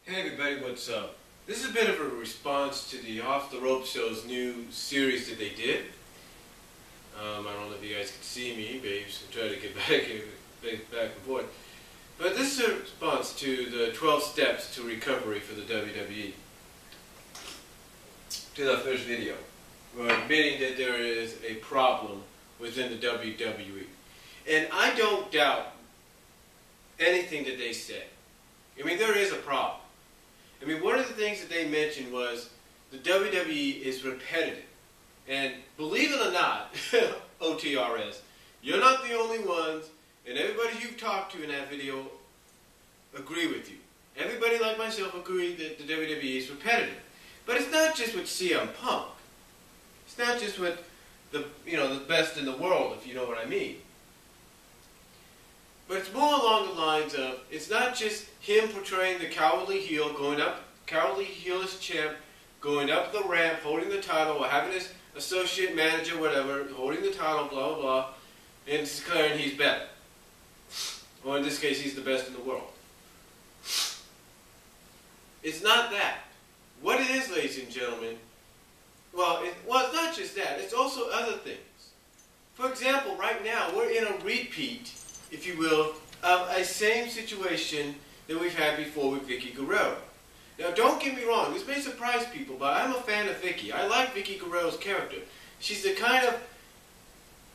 Hey everybody, what's up? This is a bit of a response to the Off the Rope Show's new series that they did. I don't know if you guys can see me, babes. I'm trying to get back and forth. But this is a response to the 12 steps to recovery for the WWE. To the first video, we're admitting that there is a problem within the WWE. And I don't doubt anything that they said. I mean, there is a problem. I mean, one of the things that they mentioned was the WWE is repetitive. And believe it or not, OTRS, you're not the only ones, and everybody you've talked to in that video agree with you. Everybody like myself agree that the WWE is repetitive. But it's not just with CM Punk. It's not just with the best in the world, if you know what I mean. But it's more along the lines of, it's not just him portraying the cowardly heel, cowardly heel as champ, going up the ramp, holding the title, or having his associate manager, whatever, holding the title, blah, blah, blah, and declaring he's better. Or in this case, he's the best in the world. It's not that. What it is, ladies and gentlemen, well, it's not just that. It's also other things. For example, right now, we're in a repeat, if you will, of a same situation that we've had before with Vickie Guerrero. Now, don't get me wrong, this may surprise people, but I'm a fan of Vickie. I like Vickie Guerrero's character. She's the kind of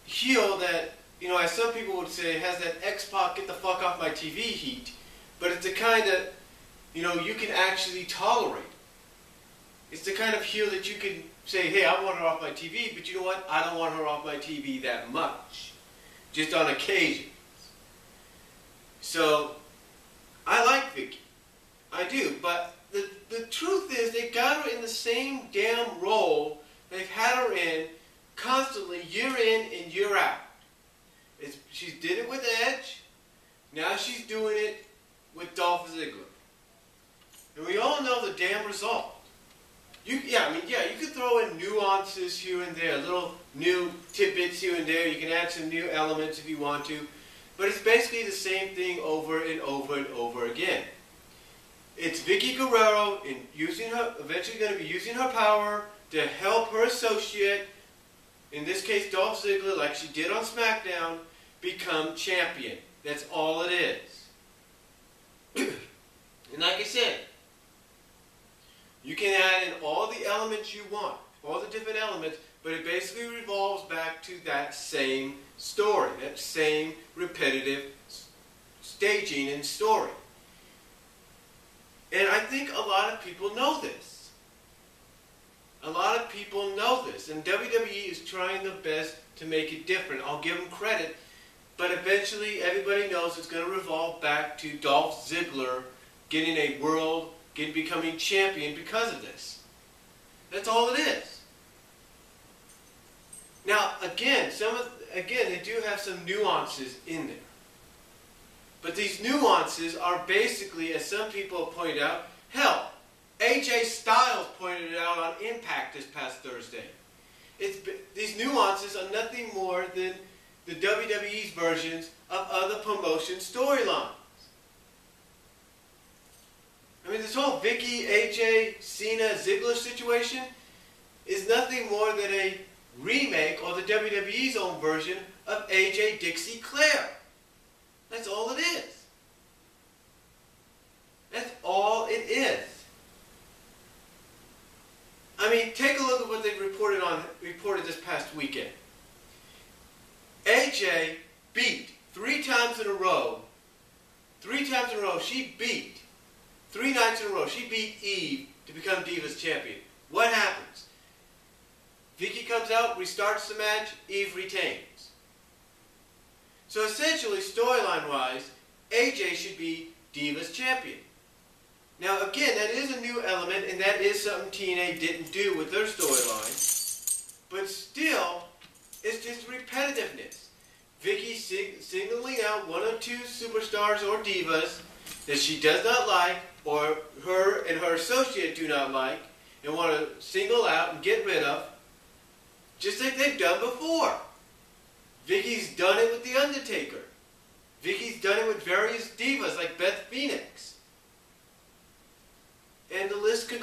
heel that, as some people would say, has that X-Pac, get the fuck off my TV heat, but it's the kind that, you can actually tolerate. It's the kind of heel that you can say, hey, I want her off my TV, but you know what? I don't want her off my TV that much. Just on occasion. So, I like Vickie. I do. But the truth is, they got her in the same damn role they've had her in constantly, year in and year out. She did it with Edge. Now she's doing it with Dolph Ziggler. And we all know the damn result. You could throw in nuances here and there, little new tidbits here and there. You can add some new elements if you want to. But it's basically the same thing over and over and over again. It's Vickie Guerrero eventually going to be using her power to help her associate, in this case Dolph Ziggler, like she did on SmackDown, become champion. That's all it is. And like I said, you can add in all the elements you want, all the different elements, but it basically revolves back to that same story, that same repetitive staging and story. And I think a lot of people know this. A lot of people know this, and WWE is trying their best to make it different. I'll give them credit, but eventually everybody knows it's going to revolve back to Dolph Ziggler getting becoming champion because of this. That's all it is. Now, again, they do have some nuances in there. But these nuances are basically, as some people have pointed out, hell, AJ Styles pointed it out on Impact this past Thursday. These nuances are nothing more than the WWE's versions of other promotion storylines. I mean, this whole Vickie, AJ, Cena, Ziggler situation is nothing more than a remake or the WWE's own version of AJ Dixie Claire. That's all it is. That's all it is. I mean, take a look at what they reported this past weekend. AJ beat 3 times in a row. 3 times in a row, she beat. 3 nights in a row, she beat Eve to become Divas Champion. What happens? Vickie comes out, restarts the match, Eve retains. So essentially, storyline-wise, AJ should be Divas Champion. Now again, that is a new element, and that is something TNA didn't do with their storyline. But still, it's just repetitiveness. Vickie singling out 1 or 2 superstars or divas that she does not like, or her and her associate do not like, and want to single out and get rid of, just like they've done before. Vickie's done it with The Undertaker. Vickie's done it with various divas like Beth Phoenix.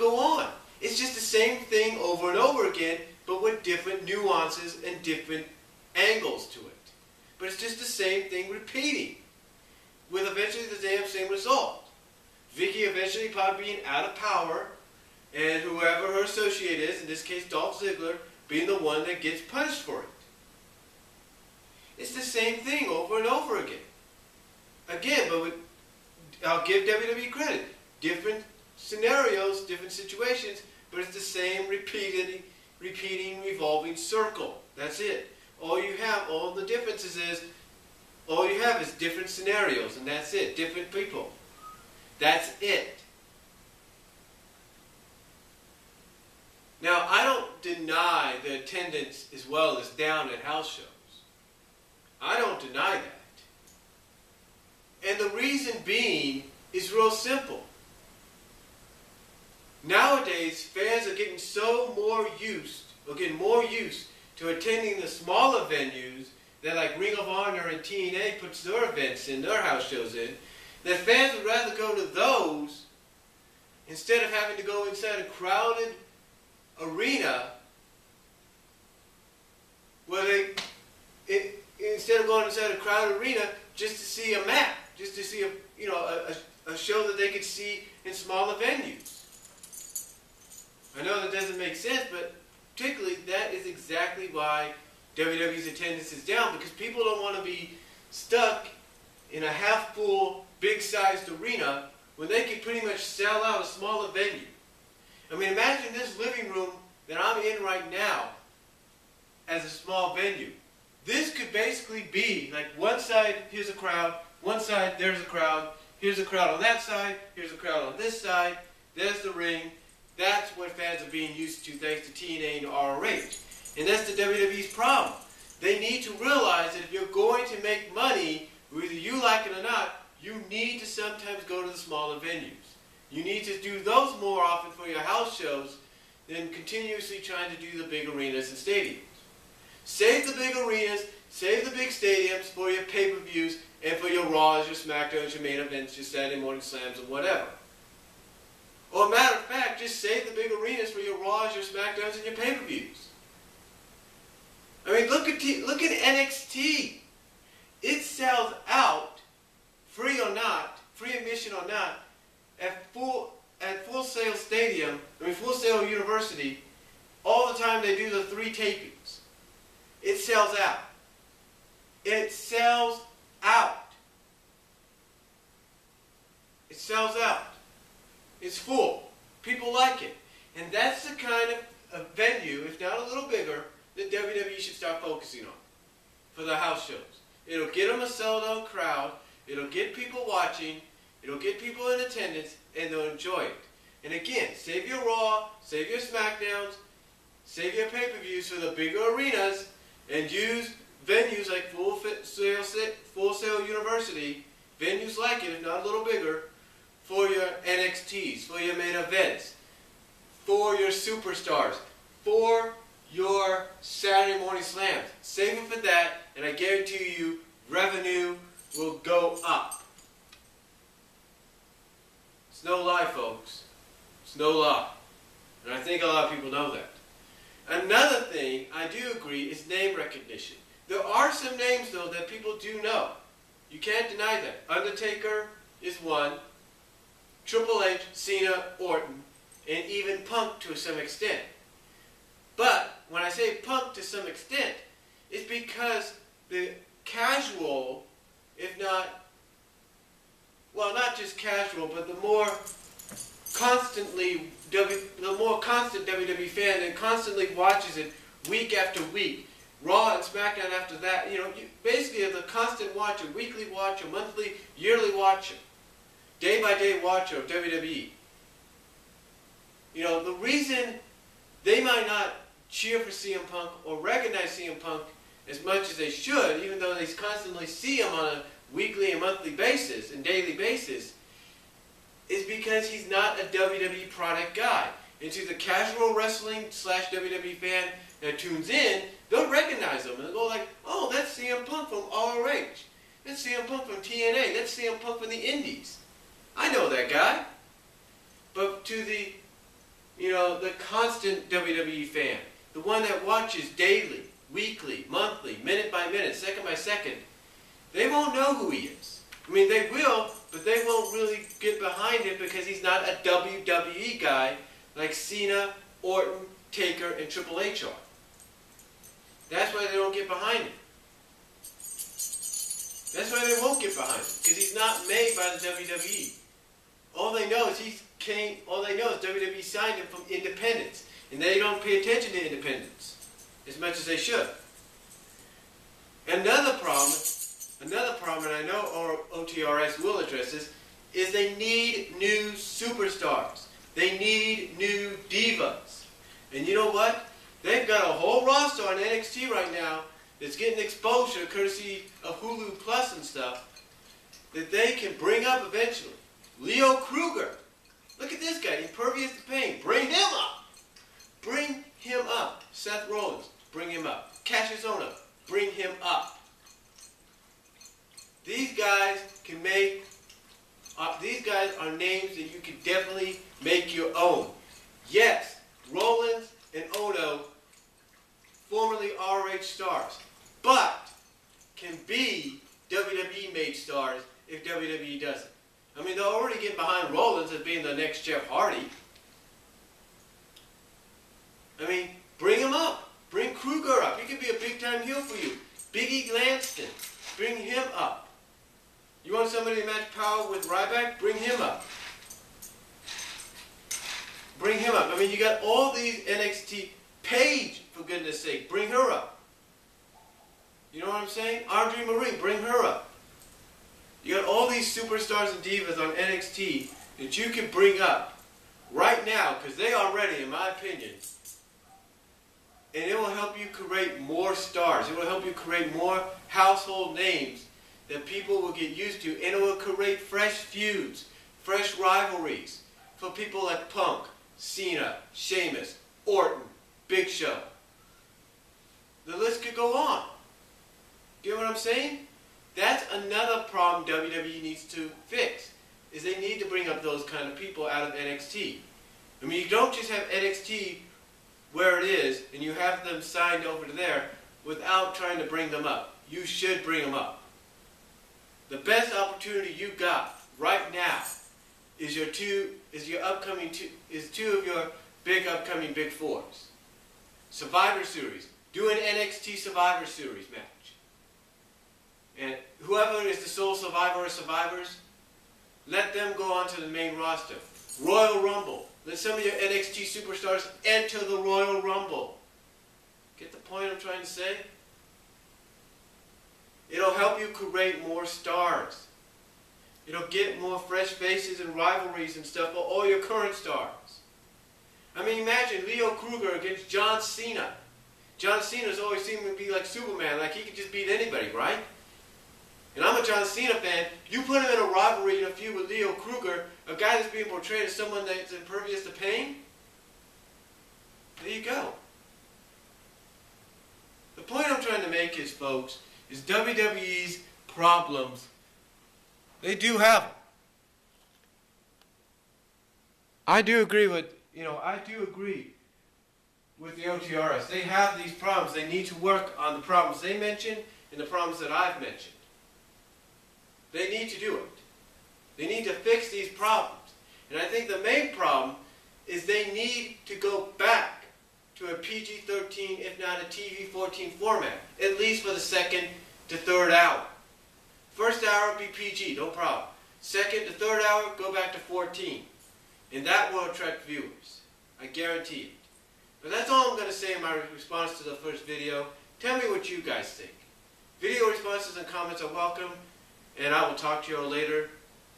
go on. It's just the same thing over and over again, but with different nuances and different angles to it. But it's just the same thing repeating, with eventually the damn same result. Vicky eventually probably being out of power, and whoever her associate is, in this case Dolph Ziggler, being the one that gets punished for it. It's the same thing over and over again. Again, but I'll give WWE credit. Different scenarios, different situations, but it's the same repeating, revolving circle. That's it. All the differences is, all you have is different scenarios, and that's it. Different people. That's it. Now, I don't deny the attendance as well as down at house shows. I don't deny that. And the reason being is real simple. Nowadays, fans are getting getting more used to attending the smaller venues that like Ring of Honor and TNA puts their events in, their house shows in, that fans would rather go to those instead of having to go inside a crowded arena where instead of going inside a crowded arena just to see a match, just to see a show that they could see in smaller venues. I know that doesn't make sense, but particularly that is exactly why WWE's attendance is down, because people don't want to be stuck in a half-full, big-sized arena when they could pretty much sell out a smaller venue. I mean, imagine this living room that I'm in right now as a small venue. This could basically be like one side, here's a crowd, one side, there's a crowd, here's a crowd on that side, here's a crowd on this side, there's the ring. That's what fans are being used to thanks to TNA and ROH. And that's the WWE's problem. They need to realize that if you're going to make money, whether you like it or not, you need to sometimes go to the smaller venues. You need to do those more often for your house shows than continuously trying to do the big arenas and stadiums. Save the big arenas, save the big stadiums for your pay-per-views and for your Raws, your SmackDowns, your main events, your Saturday morning slams, and whatever. Or, matter of fact, just save the big arenas for your Raws, your SmackDowns, and your pay-per-views. I mean, look at NXT. It sells out, free or not, free admission or not, at Full Sail Stadium, Full Sail University, all the time they do the 3 tapings. It sells out. It sells out. It sells out. It's full. People like it. And that's the kind of venue, if not a little bigger, that WWE should start focusing on for the house shows. It'll get them a sold-out crowd. It'll get people watching. It'll get people in attendance, and they'll enjoy it. And again, save your Raw, save your SmackDowns, save your pay-per-views for the bigger arenas, and use venues like Full Sail University, venues like it, if not a little bigger, for your NXTs, for your main events, for your superstars, for your Saturday morning slams. Save it for that, and I guarantee you, revenue will go up. It's no lie, folks. It's no lie. And I think a lot of people know that. Another thing I do agree is name recognition. There are some names, though, that people do know. You can't deny that. Undertaker is one. Triple H, Cena, Orton, and even Punk to some extent. But when I say Punk to some extent, it's because the casual, if not, well, not just casual, but the more constant WWE fan that constantly watches it week after week, Raw and SmackDown after that, you basically are the constant watcher, weekly watcher, monthly, yearly watcher, day-by-day watcher of WWE. The reason they might not cheer for CM Punk or recognize CM Punk as much as they should, even though they constantly see him on a weekly and monthly basis and daily basis, is because he's not a WWE product guy. And to the casual wrestling / WWE fan that tunes in, they'll recognize him and they'll go like, oh, that's CM Punk from ROH. That's CM Punk from TNA. That's CM Punk from the Indies. I know that guy. But to the the constant WWE fan, the one that watches daily, weekly, monthly, minute by minute, second by second, they won't know who he is. I mean, they will, but they won't really get behind him because he's not a WWE guy like Cena, Orton, Taker, and Triple H are. That's why they don't get behind him. That's why they won't get behind him, because he's not made by the WWE. All they know is WWE signed him from independents, and they don't pay attention to independents as much as they should. Another problem, and I know OTRS will address this, is they need new superstars. They need new divas. And you know what? They've got a whole roster on NXT right now that's getting exposure courtesy of Hulu Plus and stuff that they can bring up eventually. Leo Kruger. Look at this guy, impervious to pain. Bring him up. Bring him up. Seth Rollins, bring him up. Cassius Ohno, bring him up. These guys can make, these guys are names that you can definitely make your own. Yes, Rollins and Ohno, formerly RH stars, but can be WWE made stars if WWE doesn't. I mean, they'll already get behind Rollins as being the next Jeff Hardy. I mean, bring him up. Bring Kruger up. He could be a big-time heel for you. Big E Lanston. Bring him up. You want somebody to match power with Ryback? Bring him up. Bring him up. I mean, you got all these NXT. Paige, for goodness sake, bring her up. You know what I'm saying? Andre Marie, bring her up. You got all these superstars and divas on NXT that you can bring up right now, because they are ready, in my opinion. And it will help you create more stars. It will help you create more household names that people will get used to. And it will create fresh feuds, fresh rivalries for people like Punk, Cena, Sheamus, Orton, Big Show. The list could go on. Get what I'm saying? That's another problem WWE needs to fix, is they need to bring up those kind of people out of NXT. I mean, you don't just have NXT where it is, and you have them signed over to there without trying to bring them up. You should bring them up. The best opportunity you got right now is two of your big upcoming Big Fours. Survivor Series. Do an NXT Survivor Series match. And whoever is the sole survivor or survivors, let them go onto the main roster. Royal Rumble. Let some of your NXT superstars enter the Royal Rumble. Get the point I'm trying to say? It'll help you create more stars. It'll get more fresh faces and rivalries and stuff for all your current stars. I mean, imagine Leo Kruger against John Cena. John Cena's always seemed to be like Superman, like he could just beat anybody, right? And I'm a John Cena fan. You put him in a rivalry in a feud with Leo Kruger, a guy that's being portrayed as someone that's impervious to pain. There you go. The point I'm trying to make is, folks, is WWE's problems, they do have them. I do agree with the OTRS. They have these problems. They need to work on the problems they mentioned and the problems that I've mentioned. They need to do it. They need to fix these problems. And I think the main problem is they need to go back to a PG-13, if not a TV-14 format, at least for the second to third hour. First hour would be PG, no problem. Second to third hour, go back to 14. And that will attract viewers. I guarantee it. But that's all I'm going to say in my response to the first video. Tell me what you guys think. Video responses and comments are welcome. And I will talk to you all later.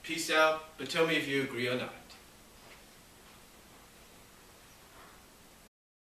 Peace out. But tell me if you agree or not.